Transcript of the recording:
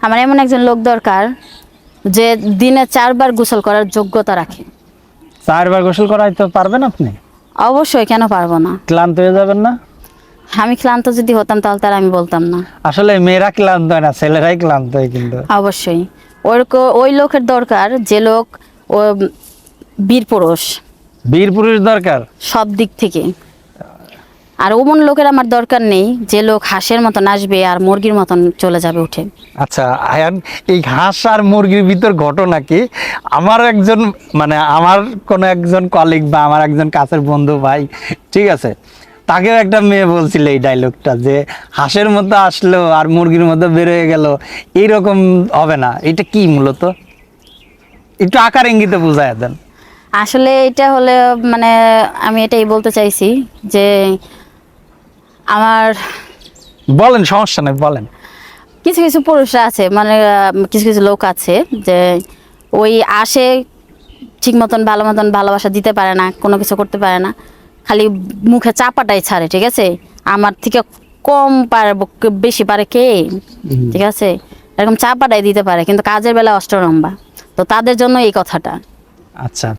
আমার এমন একজন লোক দরকার যে দিনে 4 বার গোসল করার যোগ্যতা রাখে। 4 বার গোসল করাইতে পারবেন আপনি? অবশ্যই, কেন পারবো না? ক্লান্ত হয়ে যাবেন না? আমি ক্লান্ত যদি হতাম তাহলে তার আমি বলতাম না। আসলে মেয়েরা ক্লান্ত হয় না, ছেলেরাই ক্লান্ত হয় কিন্তু। অবশ্যই ওই লোকের দরকার যে লোক ও বীর পুরুষ বীর পুরুষ দরকার। সব দিক থেকে। আর ওমন লোকের আমার দরকার নেই যে লোক হাঁসের মতন আসবে আর মুরগির মতন চলে যাবে উঠে। আচ্ছা আয়ান, এই হাঁস আর মুরগির ভিতর ঘটনা কি? আমার একজন মানে আমার কোনো একজন কলিগ বা আমার একজন কাছের বন্ধু ভাই, ঠিক আছে, তাকেও একটা মেয়ে বলছিল এই ডায়লগটা যে হাঁসের মতো আসলো আর মুরগির মতো বের হয়ে গেল, এইরকম হবে না। এটা কি মূলত একটু আকার ইঙ্গিতে বুঝায় দেন। আসলে এটা হলে মানে আমি এটাই বলতে চাইছি যে আমার বলেন, সমস্যা নেই, বলেন। কিছু কিছু পুরুষরা আছে, মানে কিছু কিছু লোক আছে যে ওই আসে ঠিক মতন ভালো মতন ভালোবাসা দিতে পারে না, কোনো কিছু করতে পারে না, খালি মুখে চাপাটাই ছাড়ে। ঠিক আছে, আমার থেকে কম পারে বেশি পারে কে? ঠিক আছে, এরকম চাপাটাই দিতে পারে কিন্তু কাজের বেলা অষ্টরম্বা। তো তাদের জন্য এই কথাটা। আচ্ছা।